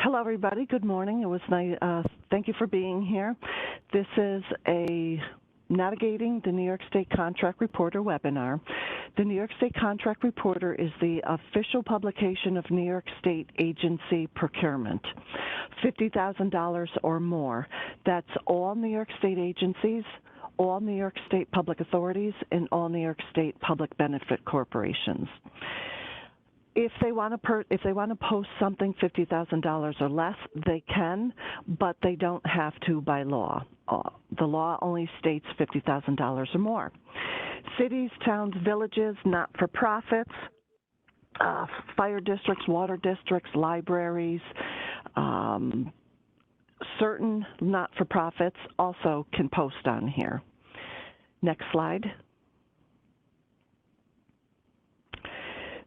Hello, everybody. Good morning. It was nice. Thank you for being here. This is a Navigating the New York State Contract Reporter webinar. The New York State Contract Reporter is the official publication of New York State agency procurement, $50,000 or more. That's all New York State agencies, all New York State public authorities, and all New York State public benefit corporations. If they want to post something $50,000 or less, they can, but they don't have to by law. The law only states $50,000 or more. Cities, towns, villages, not-for-profits, fire districts, water districts, libraries, certain not-for-profits also can post on here. Next slide.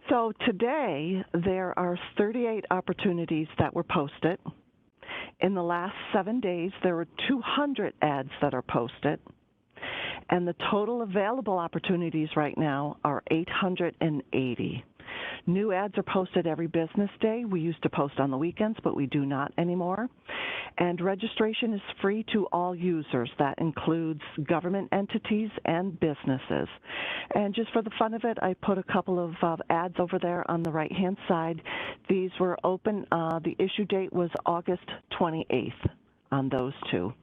So today, there are 38 opportunities that were posted. In the last 7 days, there were 200 ads that are posted. And the total available opportunities right now are 880. New ads are posted every business day. We used to post on the weekends, but we do not anymore. And registration is free to all users. That includes government entities and businesses. And just for the fun of it, I put a couple of ads over there on the right-hand side. These were open. The issue date was August 28th on those two,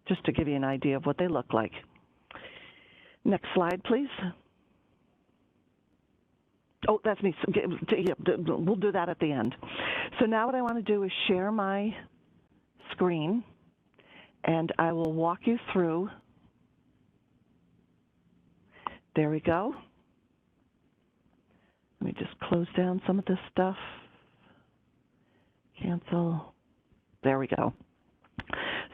just to give you an idea of what they look like. Next slide, please. Oh, that's me. We'll do that at the end. So now what I want to do is share my screen, and I will walk you through. There we go. Let me just close down some of this stuff. Cancel. There we go.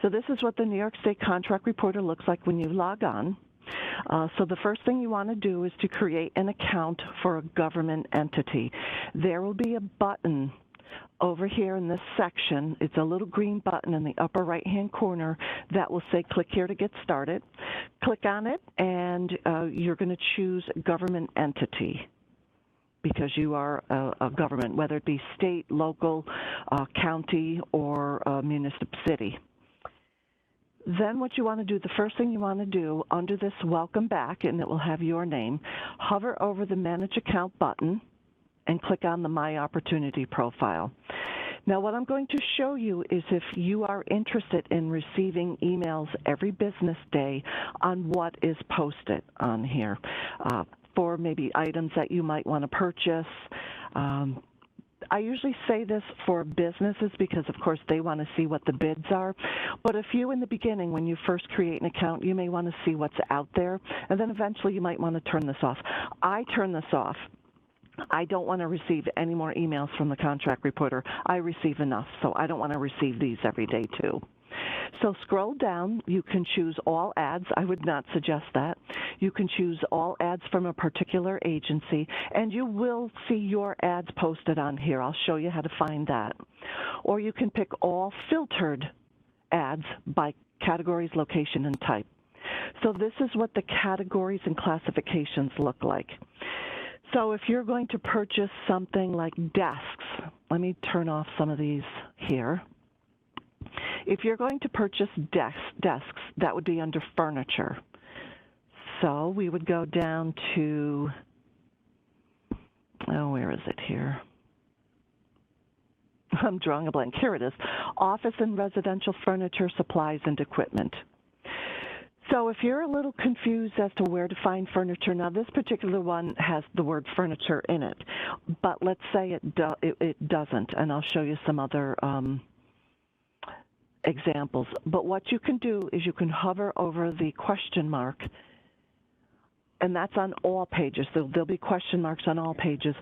So this is what the New York State Contract Reporter looks like when you log on. So the first thing you want to do is to create an account for a government entity. There will be a button over here in this section. It's a little green button in the upper right-hand corner that will say click here to get started. Click on it, and you're going to choose government entity, because you are a government, whether it be state, local, county, or municipal city. Then what you want to do, the first thing you want to do under this welcome back, and it will have your name, hover over the manage account button and click on the My Opportunity profile. Now what I'm going to show you is if you are interested in receiving emails every business day on what is posted on here for maybe items that you might want to purchase. I usually say this for businesses because, of course, they want to see what the bids are. But if you, in the beginning, when you first create an account, you may want to see what's out there, and then eventually you might want to turn this off. I turn this off. I don't want to receive any more emails from the Contract Reporter. I receive enough, so I don't want to receive these every day, too. So scroll down. You can choose all ads. I would not suggest that. You can choose all ads from a particular agency, and you will see your ads posted on here. I'll show you how to find that. Or you can pick all filtered ads by categories, location, and type. So this is what the categories and classifications look like. So if you're going to purchase something like desks, let me turn off some of these here. If you're going to purchase desks, that would be under furniture. So we would go down to, oh, where is it here? I'm drawing a blank. Here it is. Office and residential furniture, supplies, and equipment. So if you're a little confused as to where to find furniture, now this particular one has the word furniture in it, but let's say it doesn't, and I'll show you some other examples. But what you can do is you can hover over the question mark, and that's on all pages. There'll be question marks on all pages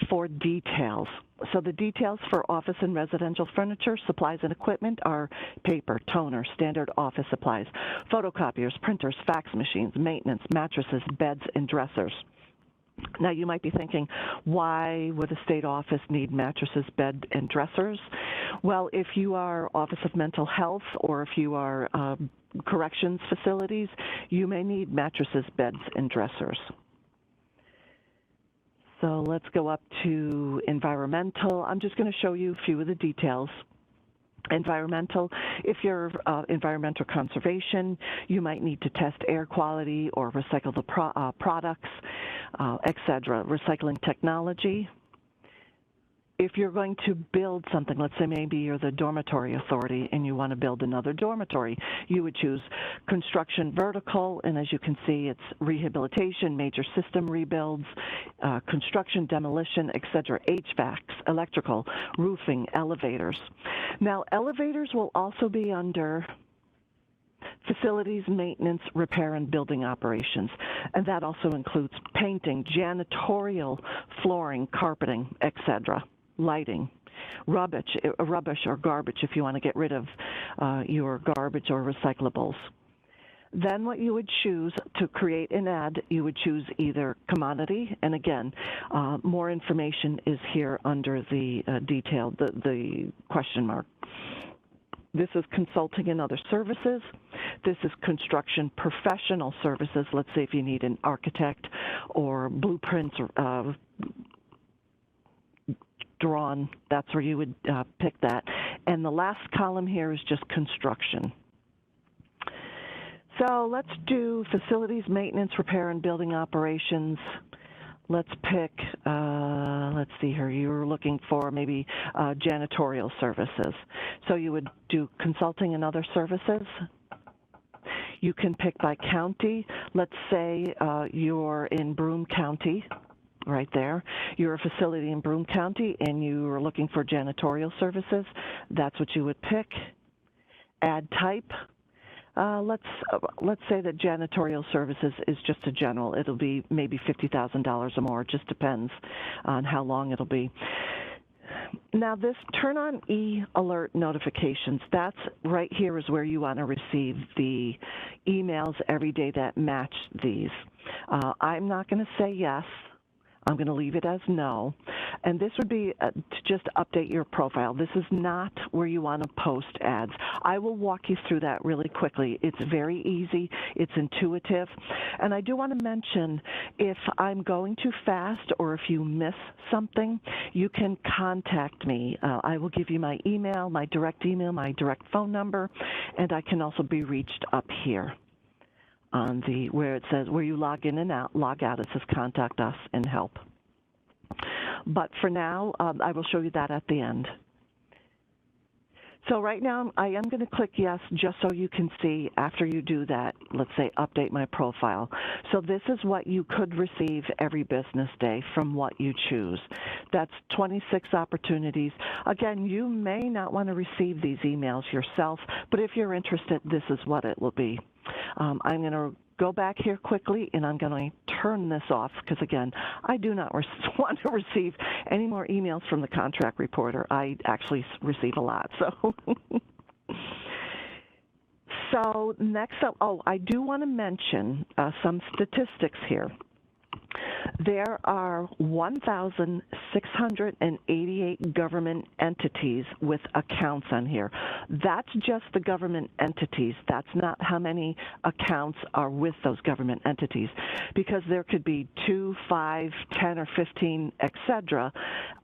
for details. So the details for office and residential furniture, supplies, and equipment are paper, toner, standard office supplies, photocopiers, printers, fax machines, maintenance, mattresses, beds, and dressers. Now, you might be thinking, why would a state office need mattresses, bed, and dressers? Well, if you are Office of Mental Health or if you are corrections facilities, you may need mattresses, beds, and dressers. So let's go up to environmental. I'm just going to show you a few of the details. Environmental, if you're environmental conservation, you might need to test air quality or recycle the products, etc. Recycling technology. If you're going to build something, let's say maybe you're the dormitory authority and you want to build another dormitory, you would choose construction vertical, and as you can see, it's rehabilitation, major system rebuilds, construction, demolition, etc., HVACs, electrical, roofing, elevators. Now, elevators will also be under facilities, maintenance, repair, and building operations, and that also includes painting, janitorial, flooring, carpeting, etc., lighting, rubbish or garbage if you want to get rid of your garbage or recyclables. Then what you would choose to create an ad, you would choose either commodity, and again, more information is here under the detail, the question mark. This is consulting and other services. This is construction professional services. Let's say if you need an architect or blueprints drawn, that's where you would pick that. And the last column here is just construction. So let's do facilities, maintenance, repair, and building operations. Let's pick, let's see here, you were looking for maybe janitorial services. So you would do consulting and other services. You can pick by county. Let's say you're in Broome County, right there. You're a facility in Broome County and you are looking for janitorial services. That's what you would pick. Ad type. Let's say that janitorial services is just a general. It'll be maybe $50,000 or more. It just depends on how long it'll be. Now this turn on e-alert notifications, that's right here is where you want to receive the emails every day that match these. I'm not going to say yes. I'm going to leave it as no. And this would be to just update your profile. This is not where you want to post ads. I will walk you through that really quickly. It's very easy. It's intuitive. And I do want to mention, if I'm going too fast or if you miss something, you can contact me. I will give you my email, my direct phone number, and I can also be reached up here on the where it says where you log in and log out, it says contact us and help. But for now, I will show you that at the end. So right now, I am going to click yes, just so you can see after you do that, let's say update my profile. So this is what you could receive every business day from what you choose. That's 26 opportunities. Again, you may not want to receive these emails yourself, but if you're interested, this is what it will be. I'm going to go back here quickly, and I'm going to turn this off because, again, I do not want to receive any more emails from the contract reporter. I actually receive a lot. So next up, I do want to mention some statistics here. There are 1,688 government entities with accounts on here. That's just the government entities. That's not how many accounts are with those government entities, because there could be 2, 5, 10, or 15, etc.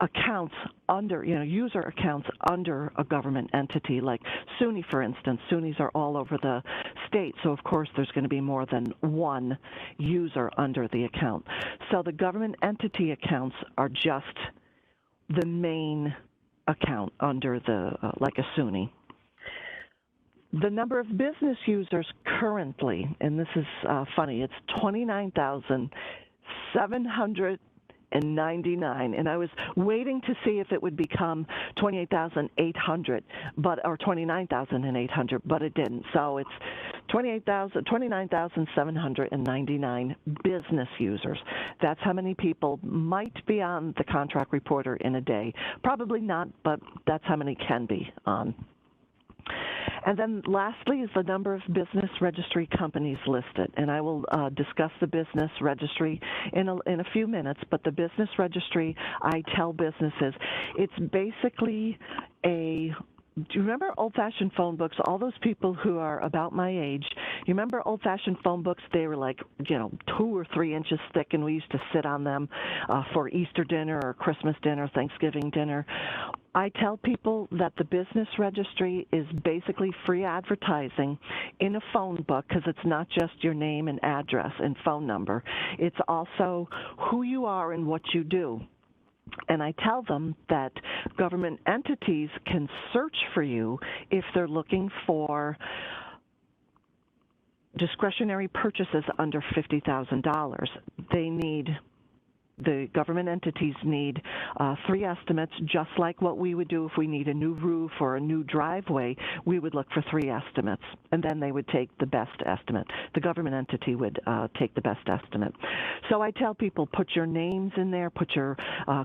accounts under, user accounts under a government entity, like SUNY, for instance. SUNYs are all over the state, so of course there's going to be more than one user under the account. So the government entity accounts are just the main account under the, like a SUNY. The number of business users currently, and this is funny, it's 29,799, and I was waiting to see if it would become 28,800, or 29,800, but it didn't. So it's 29,799 business users. That's how many people might be on the contract reporter in a day. Probably not, but that's how many can be on. And then lastly is the number of business registry companies listed. And I will discuss the business registry in a few minutes, but the business registry, I tell businesses, it's basically a, do you remember old-fashioned phone books? All those people who are about my age, you remember old-fashioned phone books? They were like, 2 or 3 inches thick, and we used to sit on them for Easter dinner or Christmas dinner, Thanksgiving dinner. I tell people that the business registry is basically free advertising in a phone book, because it's not just your name and address and phone number. It's also who you are and what you do. And I tell them that government entities can search for you if they're looking for discretionary purchases under $50,000. The government entities need 3 estimates, just like what we would do if we need a new roof or a new driveway. We would look for 3 estimates, and then they would take the best estimate. The government entity would take the best estimate. So I tell people, put your names in there, put your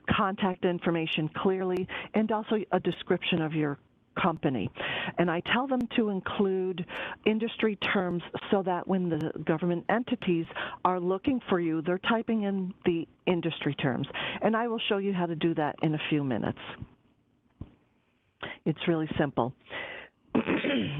contact information clearly, and also a description of your company. And I tell them to include industry terms so that when the government entities are looking for you, they're typing in the industry terms. And I will show you how to do that in a few minutes. It's really simple.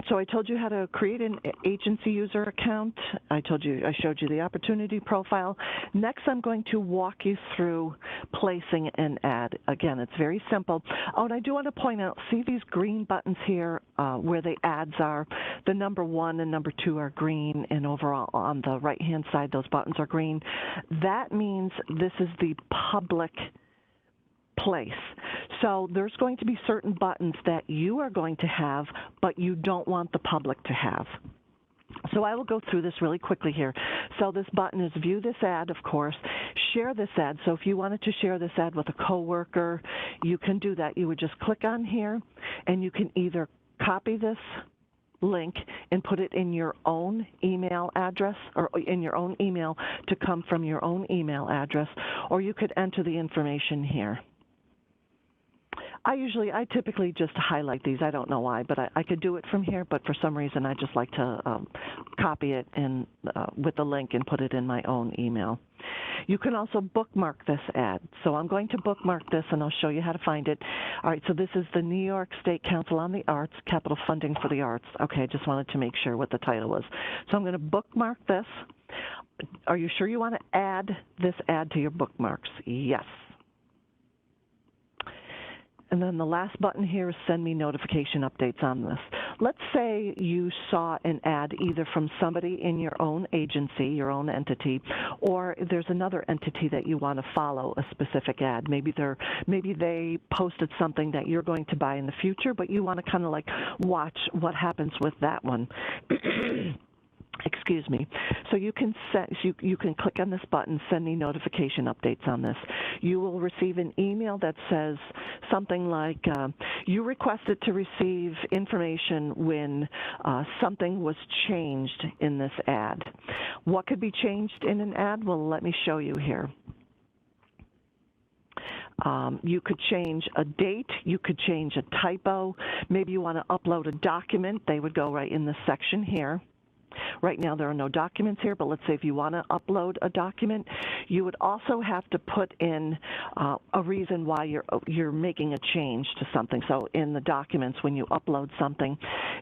So I told you how to create an agency user account. I showed you the opportunity profile. Next, I'm going to walk you through placing an ad. Again, it's very simple. Oh, and I do want to point out, see these green buttons here where the ads are? The number 1 and number 2 are green, and overall on the right-hand side, those buttons are green. That means this is the public place. So there's going to be certain buttons that you are going to have, but you don't want the public to have. So I will go through this really quickly here. So this button is view this ad, of course, share this ad. So if you wanted to share this ad with a coworker, you can do that. You would just click on here, and you can either copy this link and put it in your own email address, or in your own email to come from your own email address, or you could enter the information here. I typically just highlight these. I don't know why, but I could do it from here, but for some reason I just like to copy it in with the link and put it in my own email. You can also bookmark this ad. So I'm going to bookmark this, and I'll show you how to find it. All right, so this is the New York State Council on the Arts, Capital Funding for the Arts. Okay, I just wanted to make sure what the title was. So I'm going to bookmark this. Are you sure you want to add this ad to your bookmarks? Yes. And then the last button here is send me notification updates on this. Let's say you saw an ad either from somebody in your own agency, your own entity, or there's another entity that you want to follow a specific ad. Maybe they posted something that you're going to buy in the future, but you want to kind of like watch what happens with that one. Excuse me. So you can click on this button, send me notification updates on this. You will receive an email that says something like, you requested to receive information when something was changed in this ad. What could be changed in an ad? Well, let me show you here. You could change a date, you could change a typo, maybe you want to upload a document. They would go right in this section here. Right now there are no documents here, but let's say if you want to upload a document, you would also have to put in a reason why you're making a change to something. So in the documents, when you upload something,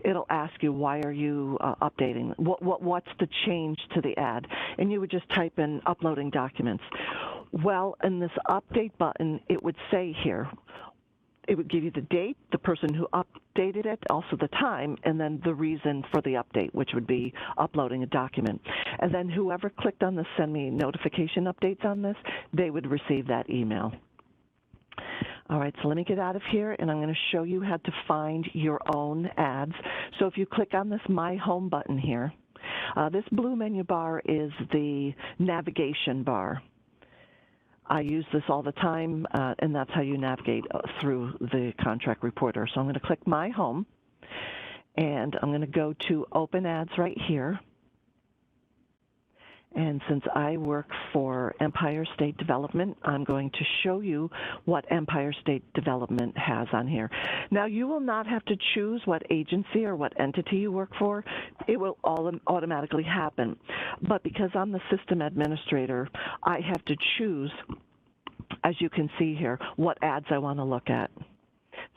it'll ask you, why are you updating? What's the change to the ad? And you would just type in uploading documents. Well, in this update button, it would say here, it would give you the date, the person who updated it, also the time, and then the reason for the update, which would be uploading a document. And then whoever clicked on the send me notification updates on this, they would receive that email. All right, so let me get out of here, and I'm going to show you how to find your own ads. So if you click on this My Home button here, this blue menu bar is the navigation bar. I use this all the time, and that's how you navigate through the contract reporter. So I'm going to click My Home, and I'm going to go to Open Ads right here. And since I work for Empire State Development, I'm going to show you what Empire State Development has on here. Now, you will not have to choose what agency or what entity you work for. It will all automatically happen. But because I'm the system administrator, I have to choose, as you can see here, what ads I want to look at.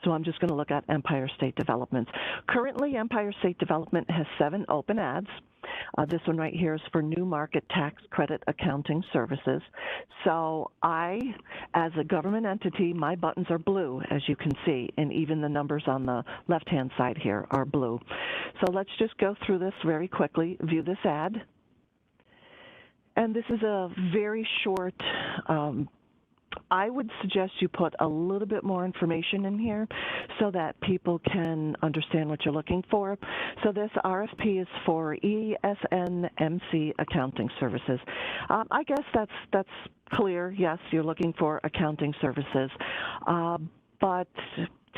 So I'm just going to look at Empire State Development. Currently, Empire State Development has 7 open ads. This one right here is for New Market Tax Credit Accounting Services. So as a government entity, my buttons are blue, as you can see, and even the numbers on the left-hand side here are blue. So let's just go through this very quickly, view this ad. And this is a very short, I would suggest you put a little bit more information in here so that people can understand what you're looking for. So this RFP is for ESNMC Accounting Services. I guess that's clear. Yes, you're looking for accounting services, but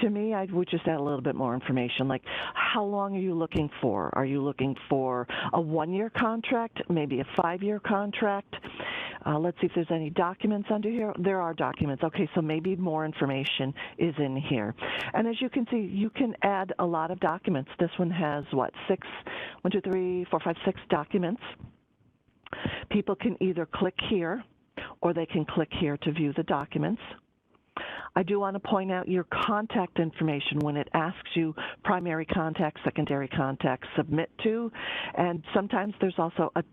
to me, I would just add a little bit more information, like how long are you looking for? Are you looking for a 1-year contract, maybe a 5-year contract? Let's see if there's any documents under here. There are documents. Okay, so maybe more information is in here. And as you can see, you can add a lot of documents. This one has, what, 6 documents. People can either click here or they can click here to view the documents. I do want to point out your contact information when it asks you primary contact, secondary contact, submit to, and sometimes there's also a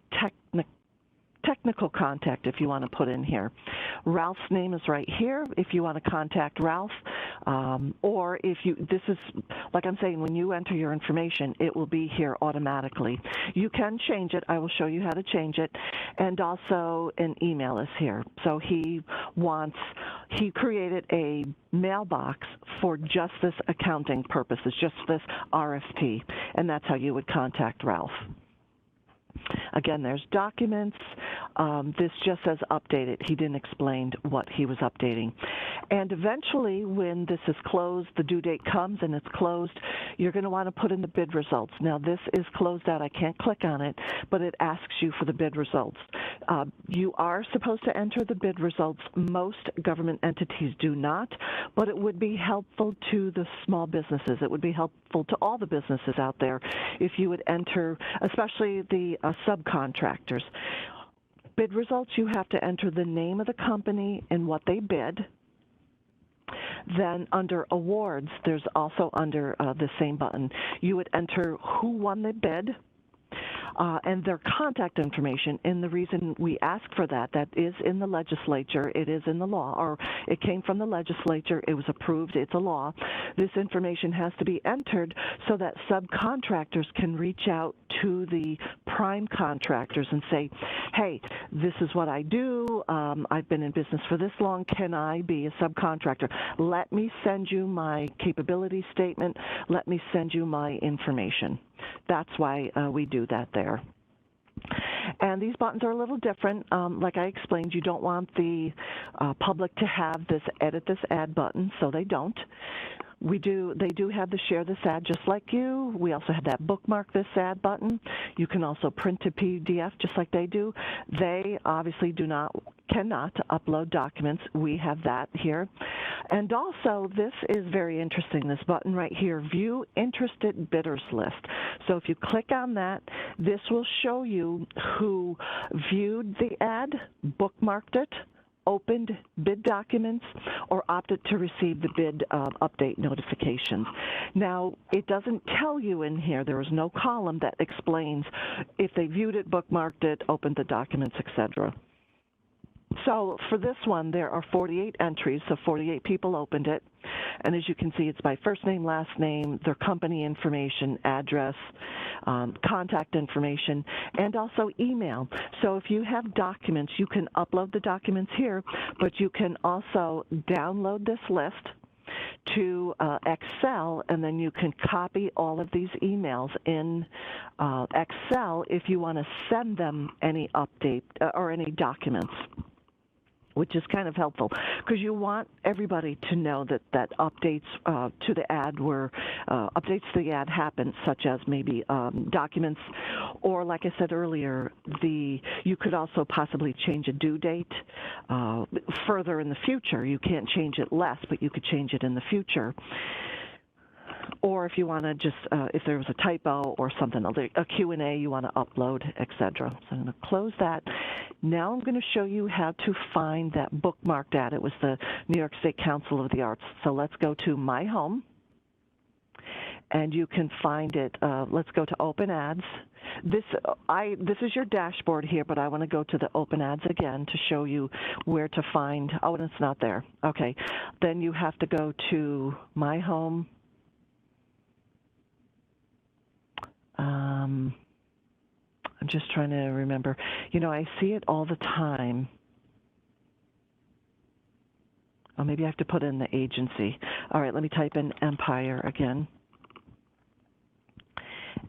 technical contact if you want to put in here. Ralph's name is right here if you want to contact Ralph, or if you, this is, like I'm saying, when you enter your information, it will be here automatically. You can change it. I will show you how to change it. And also an email is here. So he created a mailbox for just this accounting purposes, just this RFP, and that's how you would contact Ralph. Again, there's documents. This just says updated. He didn't explain what he was updating. And eventually, when this is closed, the due date comes and it's closed, you're going to want to put in the bid results. Now, this is closed out. I can't click on it, but it asks you for the bid results. You are supposed to enter the bid results. Most government entities do not, but it would be helpful to the small businesses. It would be helpful to all the businesses out there if you would enter, especially the subcontractors. Bid results, you have to enter the name of the company and what they bid. Then under awards, there's also under the same button, you would enter who won the bid, and their contact information. And the reason we ask for that is in the legislature, it is in the law, or it came from the legislature, it was approved, it's a law. This information has to be entered so that subcontractors can reach out to the prime contractors and say, hey, this is what I do, I've been in business for this long, can I be a subcontractor? Let me send you my capability statement, let me send you my information. That's why we do that there. And these buttons are a little different. Like I explained, you don't want the public to have this edit this ad button, so they don't. They do have the share this ad just like you. We also have that bookmark this ad button. You can also print to PDF just like they do. They obviously cannot upload documents. We have that here. And also, this is very interesting, this button right here, View Interested Bidders List. So if you click on that, this will show you who viewed the ad, bookmarked it, opened bid documents, or opted to receive the bid update notifications. Now, it doesn't tell you in here, there is no column that explains if they viewed it, bookmarked it, opened the documents, etc. So for this one, there are 48 entries, so 48 people opened it. And as you can see, it's by first name, last name, their company information, address, contact information, and also email. So if you have documents, you can upload the documents here, but you can also download this list to Excel, and then you can copy all of these emails in Excel if you want to send them any update or any documents, which is kind of helpful because you want everybody to know that updates to the ad updates to the ad happen, such as maybe documents, or like I said earlier, you could also possibly change a due date further in the future. You can't change it less, but you could change it in the future. Or if you want to just, if there was a typo or something, a Q&A you want to upload, etc. So I'm going to close that. Now I'm going to show you how to find that bookmarked ad. It was the New York State Council of the Arts. So let's go to My Home, and you can find it. Let's go to Open Ads. This is your dashboard here, but I want to go to the Open Ads again to show you where to find. Oh, and it's not there. Okay, then you have to go to My Home. I'm just trying to remember. You know, I see it all the time. Oh, maybe I have to put in the agency. All right, let me type in Empire again.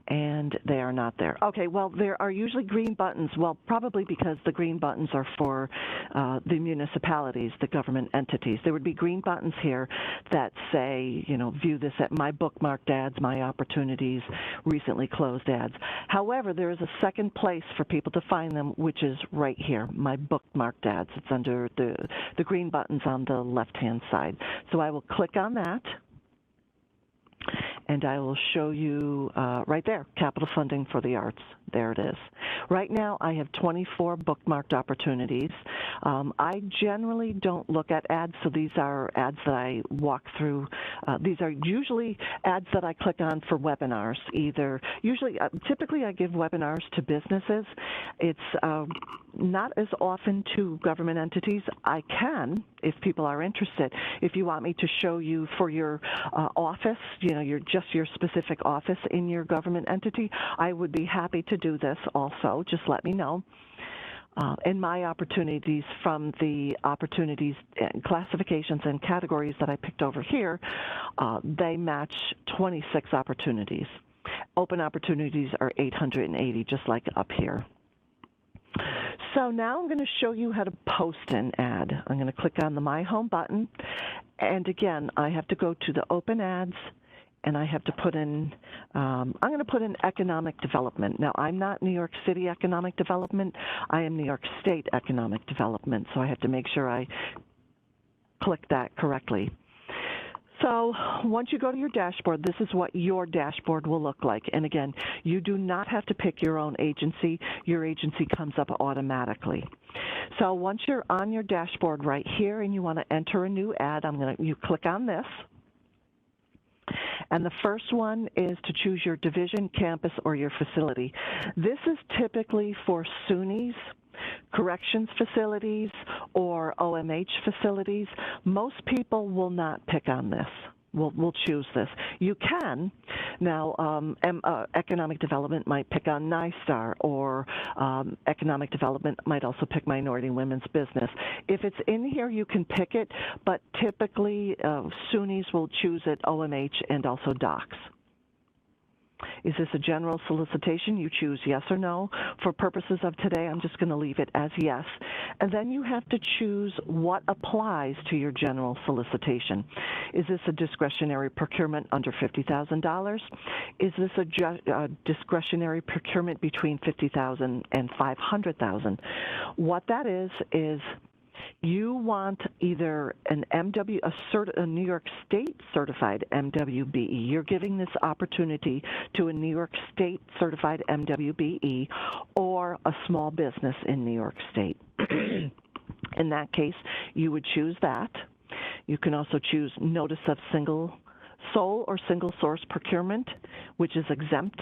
And they are not there. Okay, well, there are usually green buttons. Well, probably because the green buttons are for the municipalities, the government entities. There would be green buttons here that say, you know, view this at My Bookmarked Ads, My Opportunities, Recently Closed Ads. However, there is a second place for people to find them, which is right here, My Bookmarked Ads. It's under the green buttons on the left-hand side. So I will click on that. And I will show you right there, capital funding for the arts. There it is. Right now, I have 24 bookmarked opportunities. I generally don't look at ads, so these are ads that I walk through. These are usually ads that I click on for webinars. Typically, I give webinars to businesses. It's not as often to government entities. I can, if people are interested. If you want me to show you for your office, you know, just your specific office in your government entity, I would be happy to do this also. Just let me know. And my opportunities from the opportunities classifications and categories that I picked over here, they match 26 opportunities. Open opportunities are 880, just like up here. So now I'm going to show you how to post an ad. I'm going to click on the My Home button, and again, I have to go to the Open Ads, and I have to put in, I'm going to put in economic development. Now, I'm not New York City economic development. I am New York State economic development, so I have to make sure I click that correctly. So once you go to your dashboard, this is what your dashboard will look like. And again, you do not have to pick your own agency. Your agency comes up automatically. So once you're on your dashboard right here and you want to enter a new ad, you click on this. And the first one is to choose your division, campus, or your facility. This is typically for SUNYs, corrections facilities, or OMH facilities. Most people will not pick on this. We'll choose this. You can. Now, economic development might pick on NYSTAR, or economic development might also pick minority and women's business. If it's in here, you can pick it, but typically SUNYs will choose it, OMH, and also docs. Is this a general solicitation? You choose yes or no. For purposes of today, I'm just going to leave it as yes. And then you have to choose what applies to your general solicitation. Is this a discretionary procurement under $50,000? Is this a discretionary procurement between $50,000 and $500,000? What that is you want either an a New York State certified MWBE. You're giving this opportunity to a New York State certified MWBE or a small business in New York State. In that case, you would choose that. You can also choose notice of sole or single source procurement, which is exempt.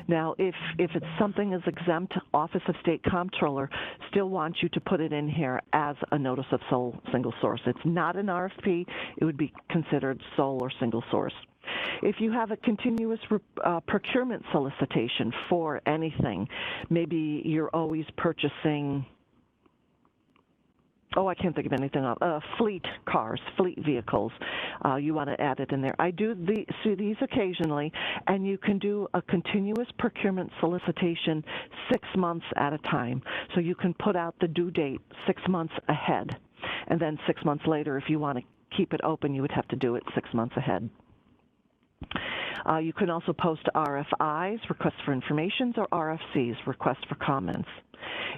Now, if it's something as exempt, Office of State Comptroller still wants you to put it in here as a notice of sole single source. It's not an RFP. It would be considered sole or single source. If you have a continuous procurement solicitation for anything, maybe you're always purchasing, I can't think of anything else. Fleet cars, fleet vehicles. You want to add it in there. I do see these occasionally, and you can do a continuous procurement solicitation 6 months at a time. So you can put out the due date 6 months ahead, and then 6 months later, if you want to keep it open, you would have to do it 6 months ahead. You can also post RFIs, requests for informations, or RFCs, requests for comments.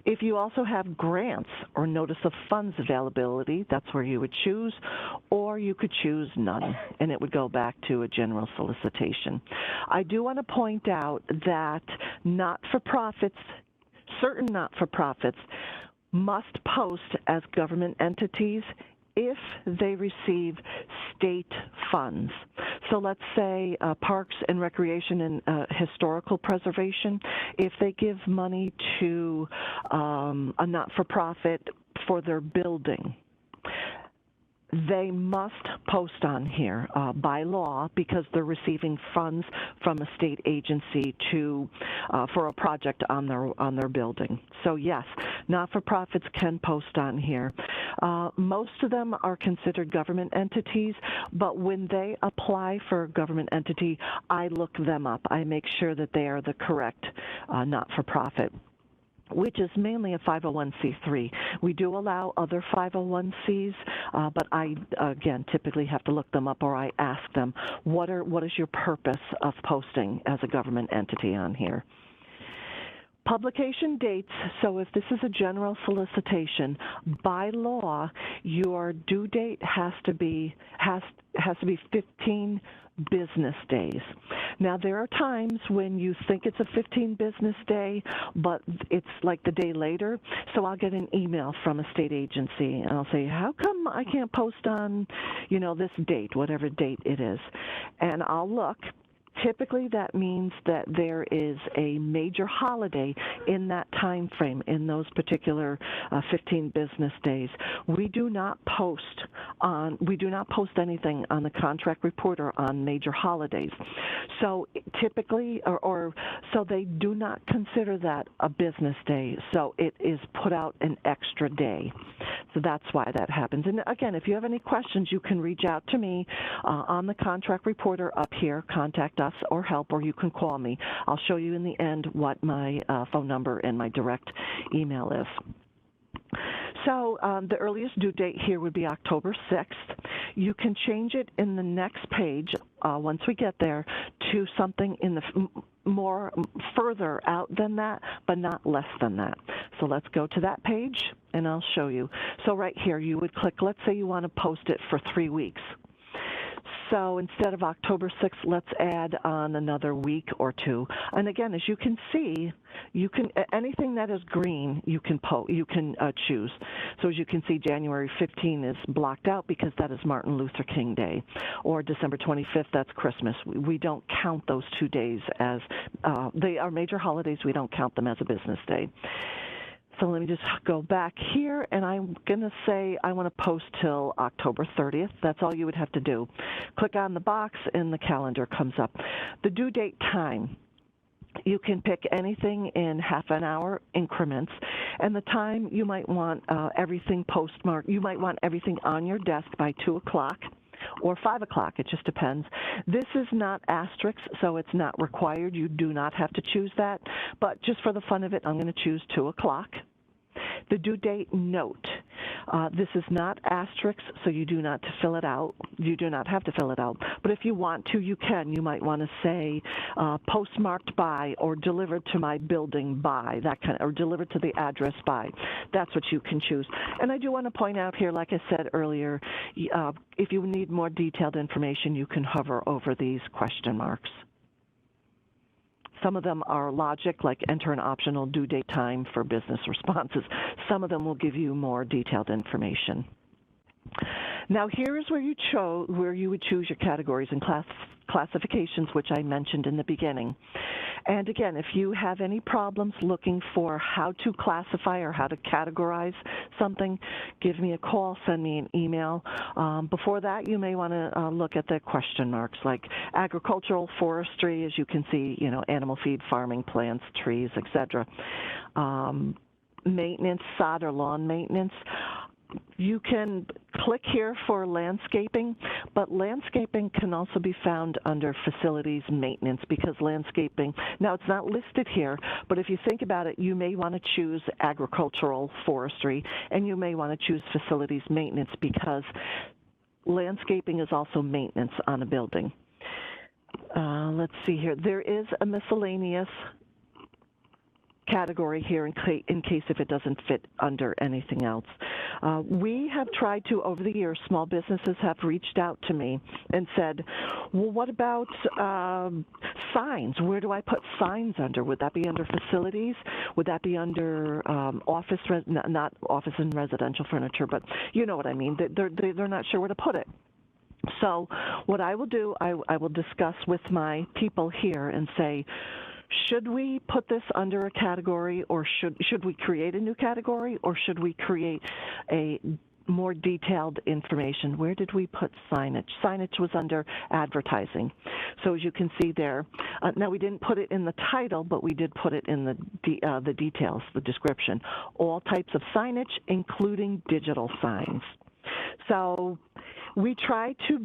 If you also have grants or notice of funds availability, that's where you would choose, or you could choose none, and it would go back to a general solicitation. I do want to point out that not-for-profits certain not-for-profits must post as government entities if they receive state funds. So let's say Parks and Recreation and Historical Preservation, if they give money to a not-for-profit for their building, they must post on here by law because they're receiving funds from a state agency to for a project on their building. So yes, not-for-profits can post on here. Most of them are considered government entities, but when they apply for a government entity, I look them up. I make sure that they are the correct not-for-profit, which is mainly a 501c3. We do allow other 501cs, but I, again, typically have to look them up, or I ask them, what is your purpose of posting as a government entity on here? Publication dates, so if this is a general solicitation, by law, your due date has to be 15 business days. Now, there are times when you think it's a 15 business day, but it's like the day later. So I'll get an email from a state agency, and I'll say, how come I can't post on, this date, whatever date it is? And I'll look. Typically, that means that there is a major holiday in that time frame, in those particular 15 business days. We do not post anything on the contract reporter on major holidays. So typically, so they do not consider that a business day. So it is put out an extra day. So that's why that happens. And again, if you have any questions, you can reach out to me on the contract reporter up here, contact us or help, or you can call me. I'll show you in the end what my phone number and my direct email is. So the earliest due date here would be October 6th. You can change it in the next page, once we get there, to something in the more further out than that, but not less than that. So let's go to that page, and I'll show you. So right here, you would click, let's say you want to post it for 3 weeks. So instead of October 6th, let's add on another week or two. And again, as you can see, you can anything that is green, you can choose. So as you can see, January 15 is blocked out because that is Martin Luther King Day, or December 25th, that's Christmas. We don't count those 2 days as they are major holidays. We don't count them as a business day. So let me just go back here, and I'm going to say I want to post till October 30th. That's all you would have to do. Click on the box, and the calendar comes up. The due date time, you can pick anything in half an hour increments, and the time you might want everything postmarked. You might want everything on your desk by 2 o'clock. Or 5 o'clock, it just depends. This is not asterisk, so it's not required. You do not have to choose that, but just for the fun of it, I'm going to choose 2 o'clock. The due date note. This is not asterisk, so you do not fill it out. You do not have to fill it out. But if you want to, you can. You might want to say postmarked by, or delivered to my building by, that kind of, or delivered to the address by. That's what you can choose. And I do want to point out here, like I said earlier, if you need more detailed information, you can hover over these question marks. Some of them are logic, like enter an optional due date time for business responses. Some of them will give you more detailed information. Now, here is where you would choose your categories and classifications, which I mentioned in the beginning. And again, if you have any problems looking for how to classify or how to categorize something, give me a call, send me an email. Before that, you may want to look at the question marks, like agricultural, forestry, as you can see, animal feed, farming, plants, trees, etc. Maintenance, sod or lawn maintenance. You can click here for landscaping, but landscaping can also be found under facilities maintenance, because landscaping, now it's not listed here, but if you think about it, you may want to choose agricultural, forestry, and you may want to choose facilities maintenance, because landscaping is also maintenance on a building. Let's see here. There is a miscellaneous category here in case if it doesn't fit under anything else. We have tried to, over the years, small businesses have reached out to me and said, well, what about Signs, where do I put signs under? Would that be under facilities? Would that be under office, not office and residential furniture, but you know what I mean. They're not sure where to put it. So what I will do, I will discuss with my people here and say, should we put this under a category, or should we create a new category, or should we create a more detailed information? Where did we put signage? Signage was under advertising. So as you can see there, now we didn't put it in the title, but we did put it in the details, the description. All types of signage, including digital signs. So we try to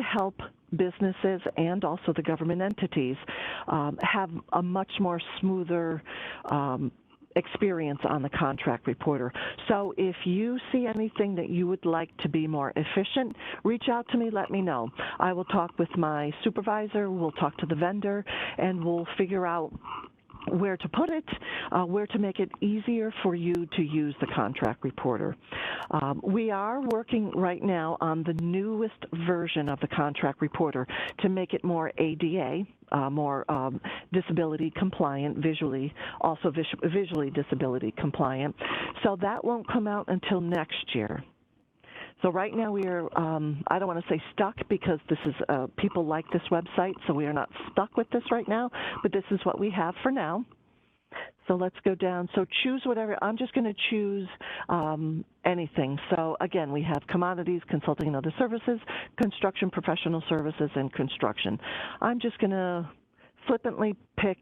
help businesses and also the government entities have a much more smoother experience on the contract reporter. So if you see anything that you would like to be more efficient, reach out to me, let me know. I will talk with my supervisor, we'll talk to the vendor, and we'll figure out where to put it, where to make it easier for you to use the contract reporter. We are working right now on the newest version of the contract reporter to make it more ADA, more disability compliant, visually disability compliant. So that won't come out until next year. So right now we are, I don't want to say stuck, because this is, people like this website, so we are not stuck with this right now, but this is what we have for now. So let's go down. So choose whatever. I'm just going to choose anything. So again, we have commodities, consulting and other services, construction, professional services, and construction. I'm just going to flippantly pick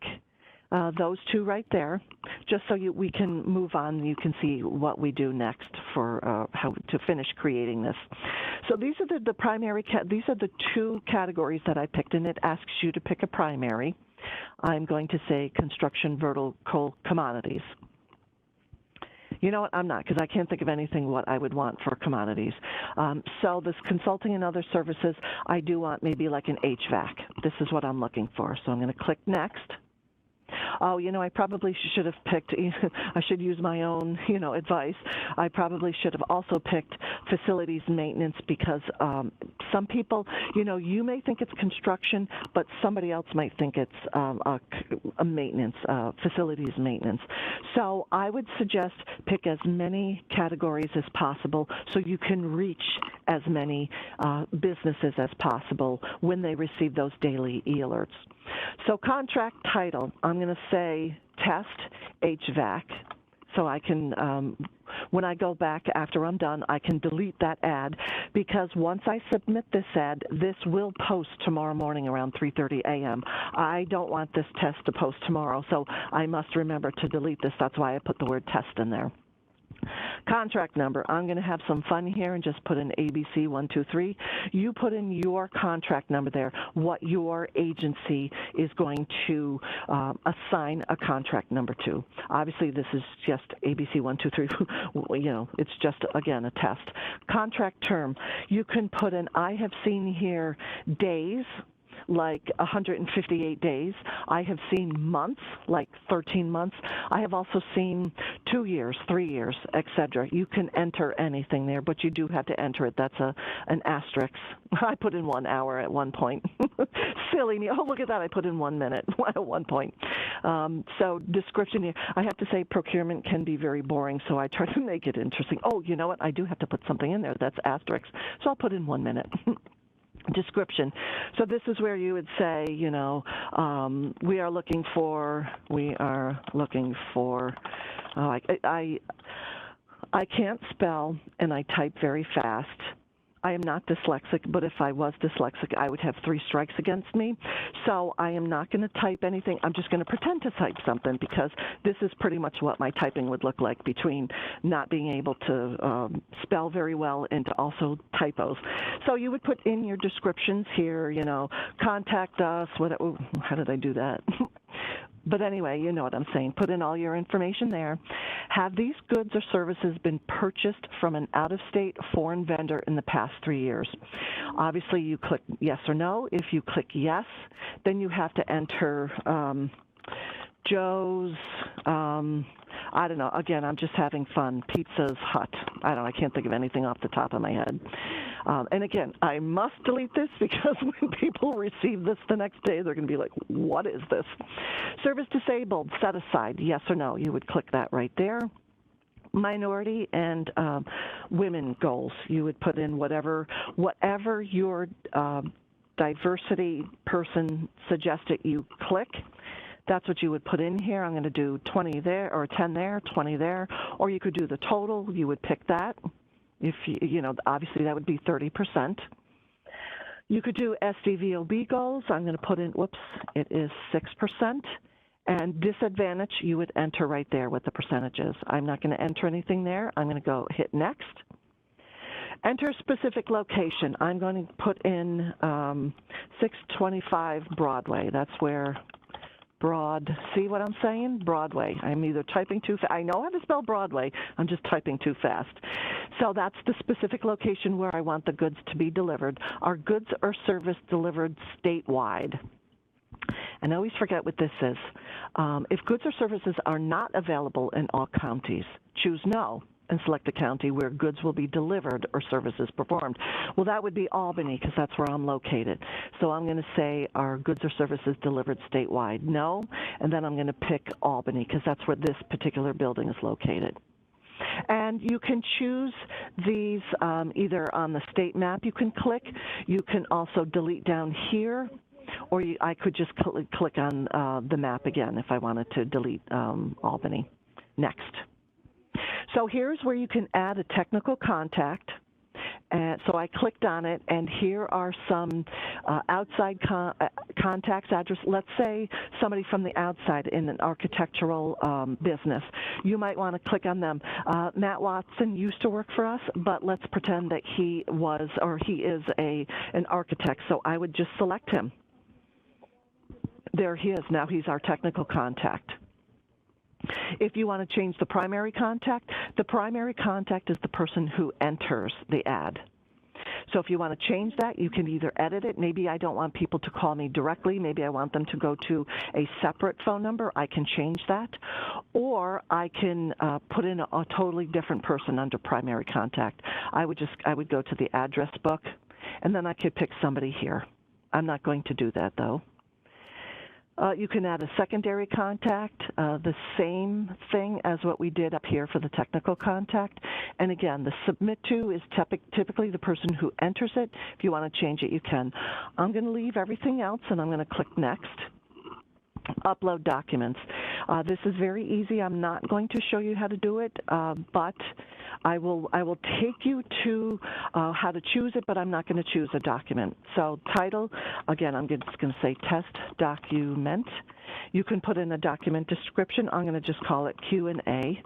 those two right there, just so we can move on. You can see what we do next for how to finish creating this. So these are the primary, these are the two categories that I picked, and it asks you to pick a primary. I'm going to say construction, vertical, commodities. You know what, I'm not, because I can't think of anything what I would want for commodities. So this consulting and other services, I do want maybe like an HVAC. This is what I'm looking for. So I'm going to click next. Oh, you know, I probably should have picked, I should use my own, advice. I probably should have also picked facilities maintenance, because some people, you may think it's construction, but somebody else might think it's a maintenance, facilities maintenance. So I would suggest pick as many categories as possible so you can reach as many businesses as possible when they receive those daily e-alerts. So contract title, I'm going to say test HVAC, so I can, when I go back after I'm done, I can delete that ad, because once I submit this ad, this will post tomorrow morning around 3:30 a.m. I don't want this test to post tomorrow, so I must remember to delete this. That's why I put the word test in there. Contract number, I'm going to have some fun here and just put in ABC 123. You put in your contract number there, what your agency is going to assign a contract number to. Obviously, this is just ABC 123. It's just, again, a test. Contract term, you can put in, I have seen here days, like 158 days. I have seen months, like 13 months. I have also seen 2 years, 3 years, etc. You can enter anything there, but you do have to enter it. That's an asterisk. I put in 1 hour at one point. Silly me. Oh, look at that. I put in 1 minute at one point. So description here. I have to say procurement can be very boring, so I try to make it interesting. Oh, you know what? I do have to put something in there. That's asterisk. So I'll put in 1 minute. Description. So this is where you would say, we are looking for, I can't spell and I type very fast. I am not dyslexic, but if I was dyslexic, I would have 3 strikes against me. So I am not going to type anything. I'm just going to pretend to type something, because this is pretty much what my typing would look like, between not being able to spell very well and to also typos. So you would put in your descriptions here, contact us, how did I do that? But anyway, you know what I'm saying. Put in all your information there. Have these goods or services been purchased from an out-of-state foreign vendor in the past 3 years? Obviously, you click yes or no. If you click yes, then you have to enter Joe's, I don't know. Again, I'm just having fun. Pizza's Hut. I don't know. I can't think of anything off the top of my head. And again, I must delete this because when people receive this the next day, they're going to be like, what is this? Service disabled, set aside, yes or no. You would click that right there. Minority and women goals. You would put in whatever your diversity person suggested you click. That's what you would put in here. I'm going to do 20 there, or 10 there, 20 there, or you could do the total. You would pick that. If you know, obviously that would be 30%. You could do SDVOB goals. I'm going to put in, whoops, it is 6%. And disadvantage, you would enter right there with the percentages. I'm not going to enter anything there. I'm going to go hit next. Enter a specific location. I'm going to put in 625 Broadway. That's where see what I'm saying? Broadway. I'm either typing too fast. I know how to spell Broadway. I'm just typing too fast. So that's the specific location where I want the goods to be delivered. Are goods or service delivered statewide? And I always forget what this is. If goods or services are not available in all counties, choose no and select a county where goods will be delivered or services performed. Well, that would be Albany because that's where I'm located. So I'm going to say, are goods or services delivered statewide? No. And then I'm going to pick Albany because that's where this particular building is located. And you can choose these either on the state map you can click. You can also delete down here, or I could just click on the map again if I wanted to delete Albany. Next. So here's where you can add a technical contact. And so I clicked on it, and here are some outside contacts address. Let's say somebody from the outside in an architectural business. You might want to click on them. Matt Watson used to work for us, but let's pretend that he was or he is an architect. So I would just select him. There he is. Now he's our technical contact. If you want to change the primary contact is the person who enters the ad. So if you want to change that, you can either edit it. Maybe I don't want people to call me directly. Maybe I want them to go to a separate phone number. I can change that. Or I can put in a totally different person under primary contact. I would go to the address book, and then I could pick somebody here. I'm not going to do that, though. You can add a secondary contact, the same thing as what we did up here for the technical contact. And again, the submit to is typically the person who enters it. If you want to change it, you can. I'm going to leave everything else, and I'm going to click next. Upload documents. This is very easy. I'm not going to show you how to do it, but I will take you to how to choose it, but I'm not going to choose a document. So title, again, I'm just going to say test document. You can put in a document description. I'm going to just call it Q&A.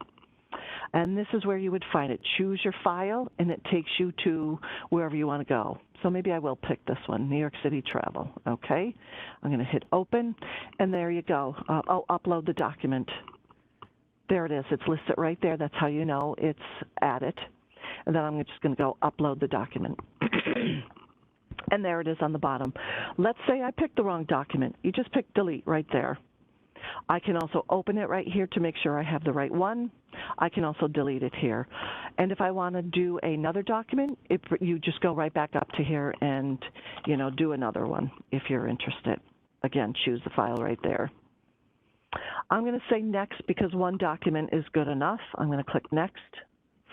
And this is where you would find it. Choose your file, and it takes you to wherever you want to go. So maybe I will pick this one, New York City Travel. Okay. I'm going to hit open, and there you go. Upload the document. There it is. It's listed right there. That's how you know it's added. And then I'm just going to go upload the document. And there it is on the bottom. Let's say I picked the wrong document. You just pick delete right there. I can also open it right here to make sure I have the right one. I can also delete it here. And if I want to do another document, you just go right back up to here and, do another one if you're interested. Again, choose the file right there. I'm going to say next because one document is good enough. I'm going to click next.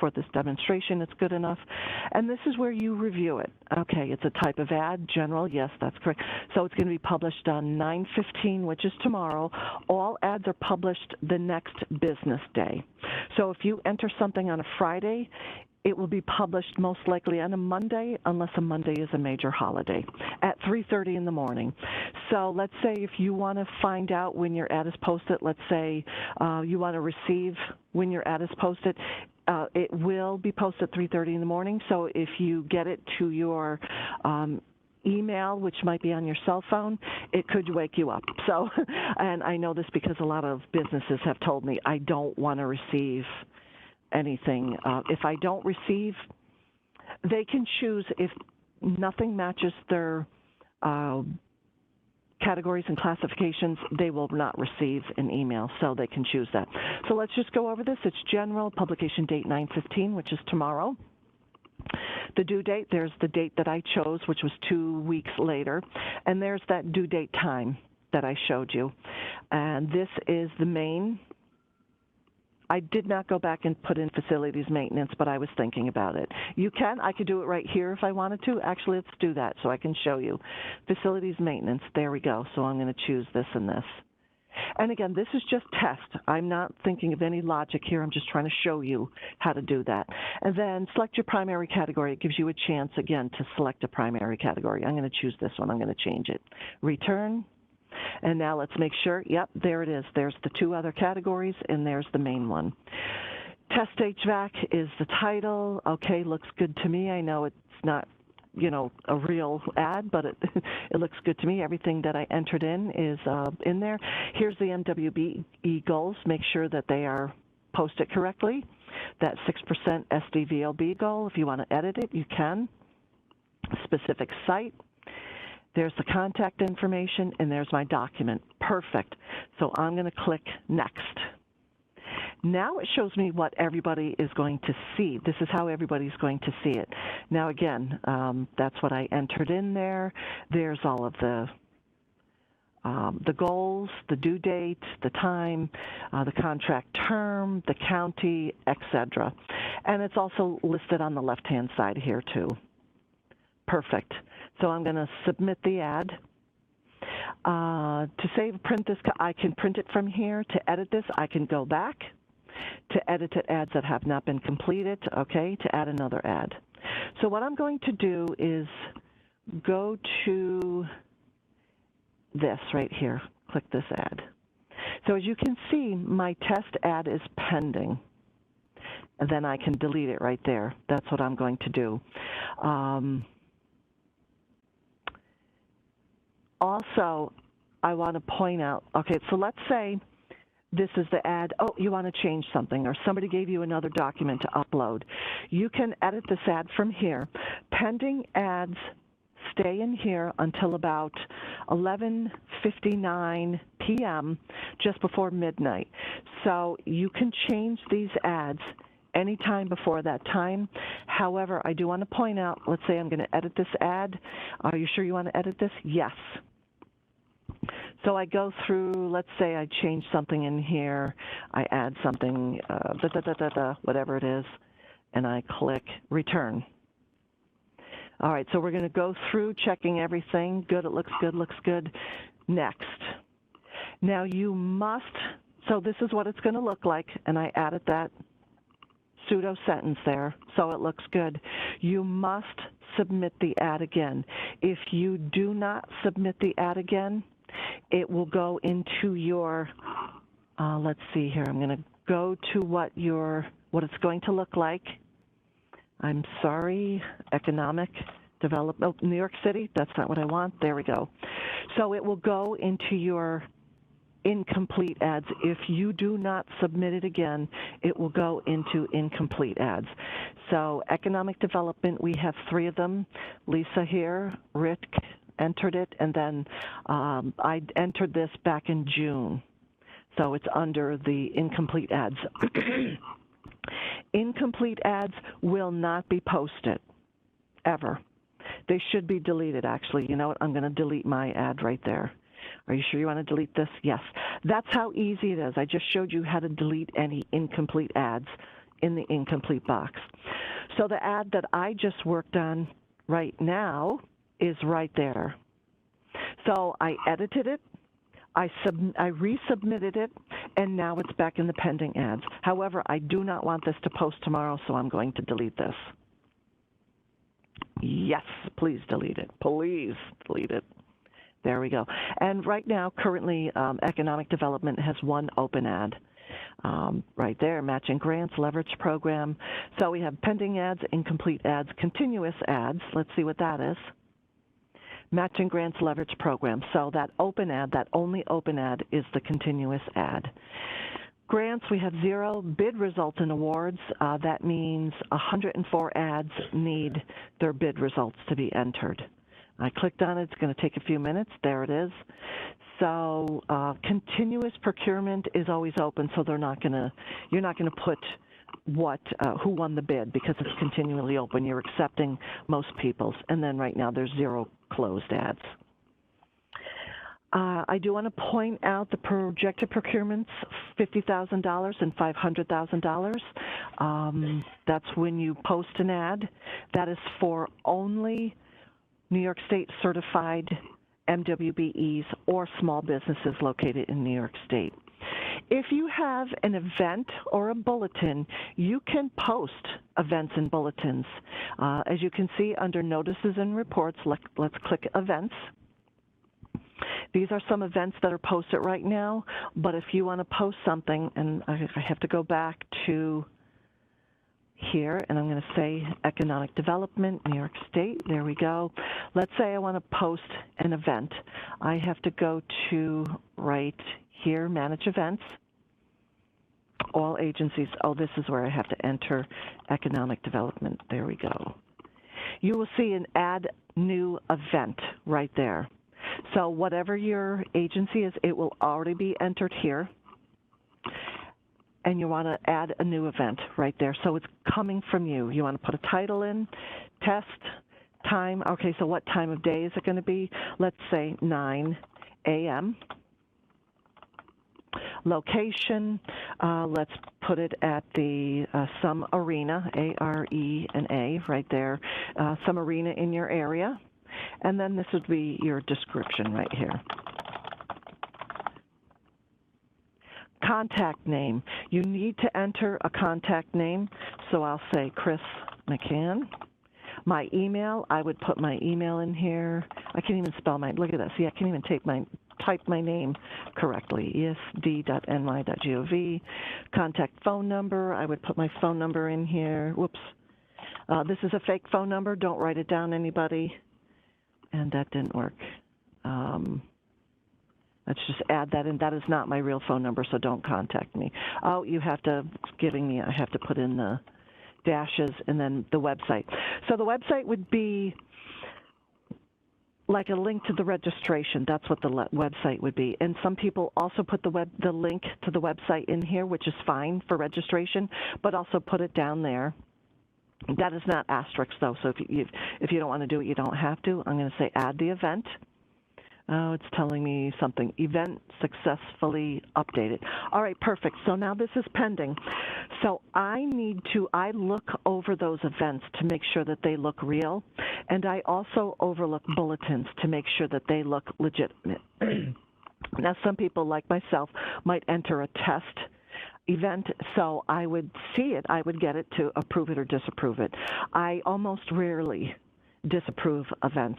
For this demonstration, it's good enough. And this is where you review it. Okay, it's a type of ad, general, yes, that's correct. So it's going to be published on 9/15, which is tomorrow. All ads are published the next business day. So if you enter something on a Friday, it will be published most likely on a Monday, unless a Monday is a major holiday, at 3:30 in the morning. So let's say if you want to find out when your ad is posted, let's say you want to receive when your ad is posted, it will be posted at 3:30 in the morning. So if you get it to your email, which might be on your cell phone, it could wake you up. So, and I know this because a lot of businesses have told me I don't want to receive anything. If I don't receive, they can choose if nothing matches their categories and classifications, they will not receive an email, so they can choose that. So let's just go over this. It's general, publication date 9/15, which is tomorrow. The due date, there's the date that I chose, which was 2 weeks later, and there's that due date time that I showed you. And this is the main. I did not go back and put in facilities maintenance, but I was thinking about it. I could do it right here if I wanted to. Actually, let's do that so I can show you. Facilities maintenance, there we go. So I'm going to choose this and this. And again, this is just test. I'm not thinking of any logic here. I'm just trying to show you how to do that. And then select your primary category. It gives you a chance, again, to select a primary category. I'm going to choose this one. I'm going to change it. Return. And now let's make sure, yep, there it is. There's the 2 other categories, and there's the main one. Test HVAC is the title. Okay, looks good to me. I know it's not, a real ad, but it looks good to me. Everything that I entered in is in there. Here's the MWBE goals. Make sure that they are posted correctly. That 6% SDVOB goal, if you want to edit it, you can. Specific site. There's the contact information, and there's my document. Perfect. So I'm going to click Next. Now it shows me what everybody is going to see. This is how everybody's going to see it. Now, again, that's what I entered in there. There's all of the goals, the due date, the time, the contract term, the county, etc. And it's also listed on the left-hand side here, too. Perfect. So I'm going to submit the ad. To save, print this, I can print it from here. To edit this, I can go back. To edit ads that have not been completed, okay, to add another ad. So what I'm going to do is go to this right here, click this ad. So as you can see, my test ad is pending. And then I can delete it right there. That's what I'm going to do. Also, I want to point out, okay, so let's say this is the ad. Oh, you want to change something, or somebody gave you another document to upload. You can edit this ad from here. Pending ads stay in here until about 11:59 p.m., just before midnight. So you can change these ads anytime before that time. However, I do want to point out, let's say I'm going to edit this ad. Are you sure you want to edit this? Yes. So I go through, let's say I change something in here, I add something, whatever it is, and I click Return. All right, so we're going to go through checking everything. Good, it looks good, looks good. Next. Now you must, so this is what it's going to look like, and I added that pseudo sentence there, so it looks good. You must submit the ad again. If you do not submit the ad again, it will go into your, let's see here, I'm going to go to what it's going to look like. I'm sorry, economic development, New York City, that's not what I want, there we go. So it will go into your incomplete ads. If you do not submit it again, it will go into incomplete ads. So economic development, we have 3 of them. Lisa here, Rick entered it, and then I entered this back in June. So it's under the incomplete ads. Incomplete ads will not be posted, ever. They should be deleted, actually. You know what? I'm going to delete my ad right there. Are you sure you want to delete this? Yes. That's how easy it is. I just showed you how to delete any incomplete ads in the incomplete box. So the ad that I just worked on right now is right there. So I edited it, I resubmitted it, and now it's back in the pending ads. However, I do not want this to post tomorrow, so I'm going to delete this. Yes, please delete it. Please delete it. There we go. And right now, currently, economic development has 1 open ad. Right there, matching grants, leverage program. So we have pending ads, incomplete ads, continuous ads. Let's see what that is. Matching grants, leverage program. So that open ad, that only open ad is the continuous ad. Grants, we have 0. Bid results and awards. That means 104 ads need their bid results to be entered. I clicked on it. It's going to take a few minutes. There it is. So continuous procurement is always open, so you're not going to put who won the bid because it's continually open. You're accepting most people's. And then right now there's 0 closed ads. I do want to point out the projected procurements, $50,000 and $500,000. That's when you post an ad. That is for only New York State certified MWBEs or small businesses located in New York State. If you have an event or a bulletin, you can post events and bulletins. As you can see under notices and reports, let's click events. These are some events that are posted right now, but if you want to post something, and I have to go back to here, and I'm going to say economic development, New York State, there we go. Let's say I want to post an event. I have to go to right here, manage events, all agencies. Oh, this is where I have to enter economic development. There we go. You will see an add new event right there. So whatever your agency is, it will already be entered here. And you want to add a new event right there. So it's coming from you. You want to put a title in, test, time. Okay, so what time of day is it going to be? Let's say 9 a.m. Location, let's put it at the some arena, A-R-E-N-A, right there, some arena in your area. And then this would be your description right here. Contact name. You need to enter a contact name. So I'll say Chris McCann. My email, I would put my email in here. I can't even spell my, look at that. See, I can't even type my name correctly, esd.ny.gov. Contact phone number, I would put my phone number in here. Whoops. This is a fake phone number. Don't write it down, anybody. And that didn't work. Let's just add that in. That is not my real phone number, so don't contact me. Oh, you have to, I have to put in the dashes and then the website. So the website would be like a link to the registration. That's what the website would be. And some people also put the link to the website in here, which is fine for registration, but also put it down there. That is not asterisk, though, so if you don't want to do it, you don't have to. I'm going to say add the event. Oh, it's telling me something. Event successfully updated. All right, perfect. So now this is pending. So I look over those events to make sure that they look real, and I also overlook bulletins to make sure that they look legitimate. Now, some people, like myself, might enter a test event, so I would see it, I would get it to approve it or disapprove it. I almost rarely disapprove events.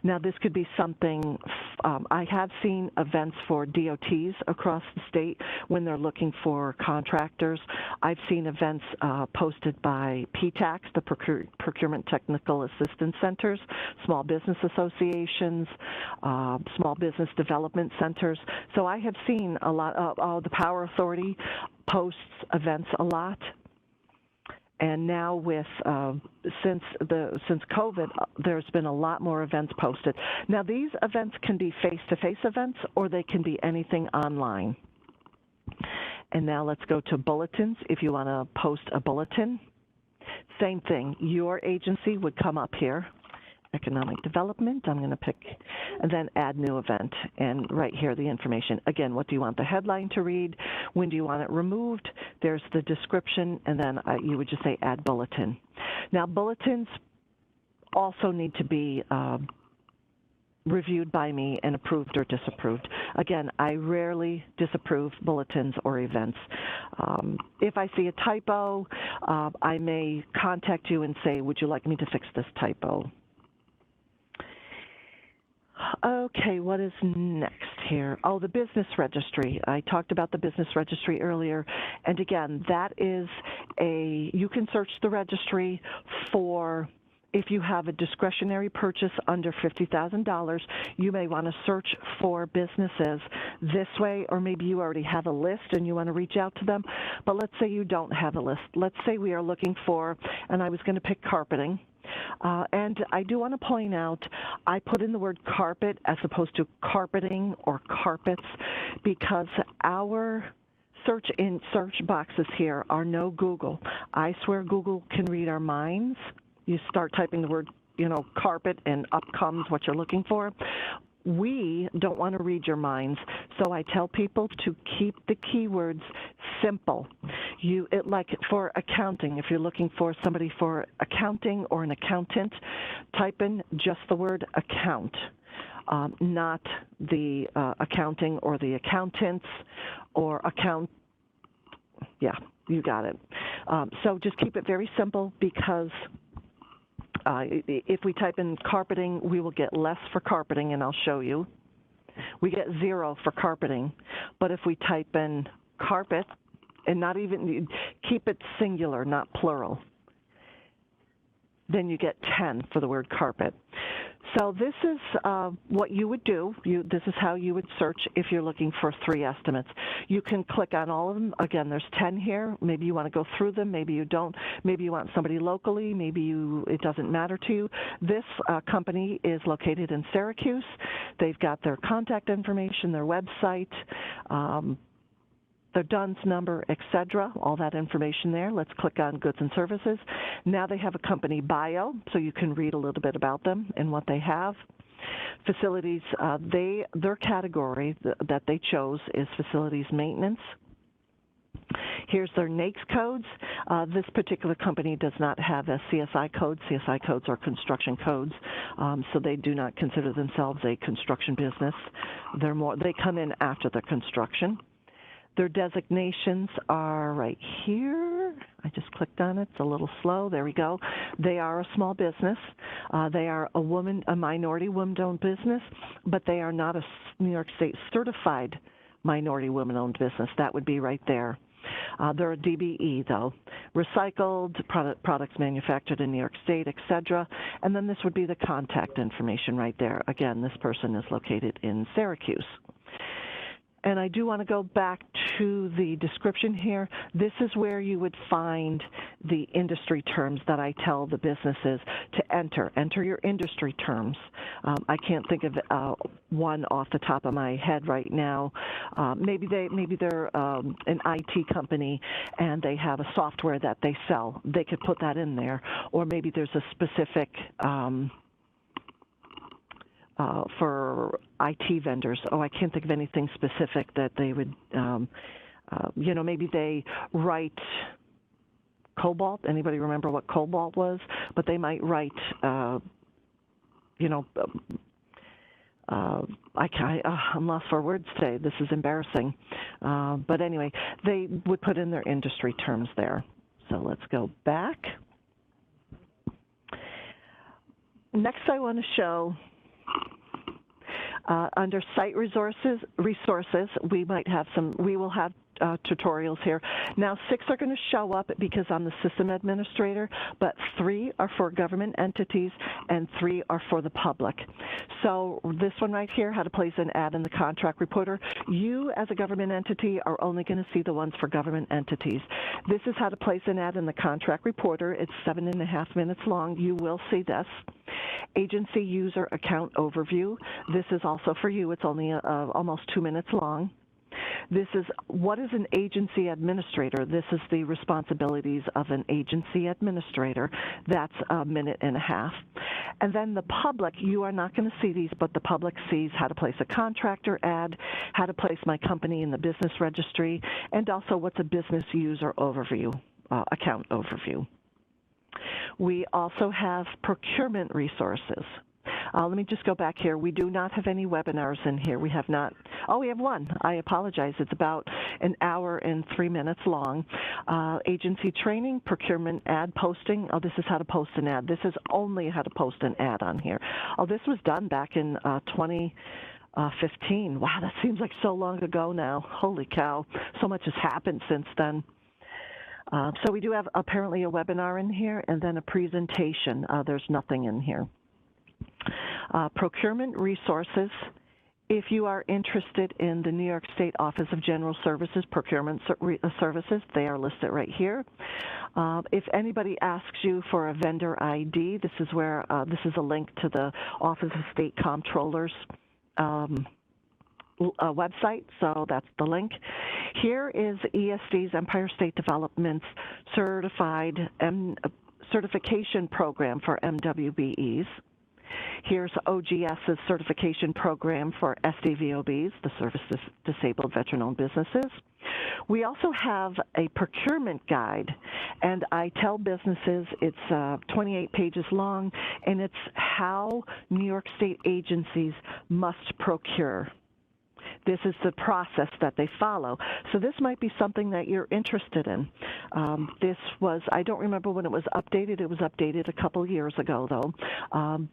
Now, this could be something, I have seen events for DOTs across the state when they're looking for contractors. I've seen events posted by PTACs, the Procurement Technical Assistance Centers, small business associations, small business development centers. So I have seen a lot of the Power Authority posts events a lot. And now with, since COVID, there's been a lot more events posted. Now these events can be face-to-face events or they can be anything online. And now let's go to bulletins. If you want to post a bulletin, same thing. Your agency would come up here. Economic development, I'm going to pick, and then add new event, and right here the information. Again, what do you want the headline to read? When do you want it removed? There's the description, and then you would just say add bulletin. Now, bulletins also need to be reviewed by me and approved or disapproved. Again, I rarely disapprove bulletins or events. If I see a typo, I may contact you and say, would you like me to fix this typo? Okay, what is next here? Oh, the business registry. I talked about the business registry earlier. And again, that is you can search the registry for, if you have a discretionary purchase under $50,000, you may want to search for businesses this way, or maybe you already have a list and you want to reach out to them. But let's say you don't have a list. Let's say we are looking for, and I was going to pick carpeting. And I do want to point out, I put in the word carpet as opposed to carpeting or carpets because our search boxes here are no Google. I swear Google can read our minds. You start typing the word, carpet, and up comes what you're looking for. We don't want to read your minds, so I tell people to keep the keywords simple. Like for accounting, if you're looking for somebody for accounting or an accountant, type in just the word account, not the accounting or the accountants or account. Yeah, you got it. So just keep it very simple because if we type in carpeting, we will get less for carpeting, and I'll show you. We get 0 for carpeting, but if we type in carpet, and not even, keep it singular, not plural, then you get 10 for the word carpet. So this is what you would do. This is how you would search if you're looking for 3 estimates. You can click on all of them. Again, there's 10 here. Maybe you want to go through them. Maybe you don't. Maybe you want somebody locally. Maybe it doesn't matter to you. This company is located in Syracuse. They've got their contact information, their website, their DUNS number, etc., all that information there. Let's click on goods and services. Now they have a company bio, so you can read a little bit about them and what they have. Facilities, their category that they chose is facilities maintenance. Here's their NAICS codes. This particular company does not have a CSI code. CSI codes are construction codes, so they do not consider themselves a construction business. They come in after the construction. Their designations are right here. I just clicked on it. It's a little slow. There we go. They are a small business. They are a minority woman-owned business, but they are not a New York State certified minority woman-owned business. That would be right there. They're a DBE, though. Recycled, products manufactured in New York State, et cetera. And then this would be the contact information right there. Again, this person is located in Syracuse. And I do want to go back to the description here. This is where you would find the industry terms that I tell the businesses to enter. Enter your industry terms. I can't think of one off the top of my head right now. Maybe they're an IT company and they have a software that they sell. They could put that in there. Or maybe there's a specific for IT vendors. Oh, I can't think of anything specific that they would, maybe they write Cobalt. Anybody remember what Cobalt was? But they might write, I'm lost for words today. This is embarrassing. But anyway, they would put in their industry terms there. So let's go back. Next, I want to show under site resources, we will have tutorials here. Now 6 are going to show up because I'm the system administrator, but 3 are for government entities and 3 are for the public. So this one right here, how to place an ad in the contract reporter. You as a government entity are only going to see the ones for government entities. This is how to place an ad in the contract reporter. It's 7.5 minutes long. You will see this. Agency user account overview. This is also for you. It's only almost 2 minutes long. This is what is an agency administrator. This is the responsibilities of an agency administrator. That's 1.5 minutes. And then the public, you are not going to see these, but the public sees how to place a contractor ad, how to place my company in the business registry, and also what's a business user overview, account overview. We also have procurement resources. Let me just go back here. We do not have any webinars in here. We have not. Oh, we have one. I apologize. It's about 1 hour and 3 minutes long. Agency training, procurement ad posting. Oh, this is how to post an ad. This is only how to post an ad on here. Oh, this was done back in 2015. Wow, that seems like so long ago now. Holy cow. So much has happened since then. So we do have apparently a webinar in here and then a presentation. There's nothing in here. Procurement resources If you are interested in the New York State Office of General Services Procurement Services, they are listed right here. If anybody asks you for a vendor ID, this is where this is a link to the Office of State Comptrollers website, so that's the link. Here is ESD's, Empire State Development's certification program for MWBEs. Here's OGS's certification program for SDVOBs, the Service Disabled Veteran-Owned Businesses. We also have a procurement guide, and I tell businesses it's 28 pages long, and it's how New York State agencies must procure. This is the process that they follow. So this might be something that you're interested in. This was, I don't remember when it was updated. It was updated a couple years ago, though,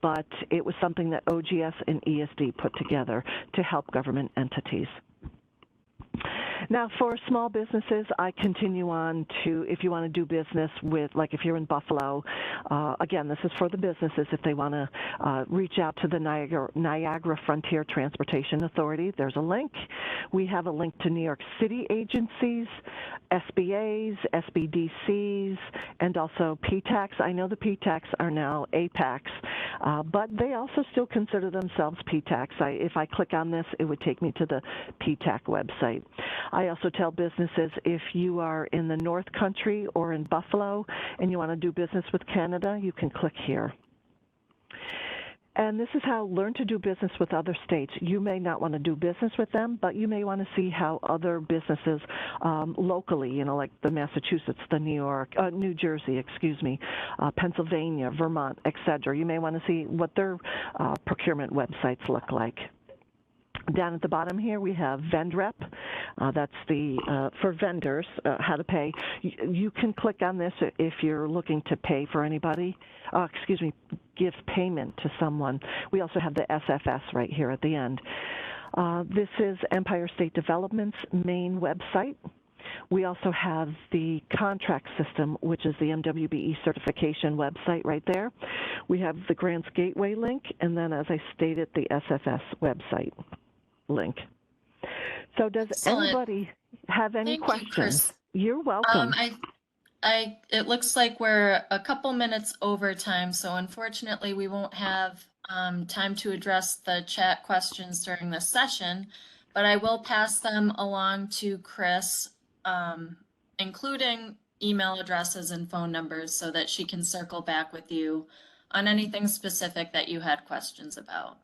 but it was something that OGS and ESD put together to help government entities. Now, for small businesses, I continue on to, if you want to do business with, like if you're in Buffalo, again, this is for the businesses if they want to reach out to the Niagara Frontier Transportation Authority. There's a link. We have a link to New York City agencies, SBAs, SBDCs, and also PTACs. I know the PTACs are now APACs, but they also still consider themselves PTACs. If I click on this, it would take me to the PTAC website. I also tell businesses if you are in the North Country or in Buffalo and you want to do business with Canada, you can click here. And this is how learn to do business with other states. You may not want to do business with them, but you may want to see how other businesses locally, you know, like the Massachusetts, the New Jersey, excuse me, Pennsylvania, Vermont, et cetera. You may want to see what their procurement websites look like. Down at the bottom here, we have VendRep. That's the for vendors, how to pay. You can click on this if you're looking to pay for anybody. Give payment to someone. We also have the SFS right here at the end. This is Empire State Development's main website. We also have the contract system, which is the MWBE certification website right there. We have the Grants Gateway link, and then, as I stated, the SFS website link. So does Excellent. Anybody have any Thank questions? You, Chris. You're welcome. It looks like we're a couple minutes over time, so unfortunately we won't have time to address the chat questions during this session, but I will pass them along to Chris, including email addresses and phone numbers so that she can circle back with you on anything specific that you had questions about.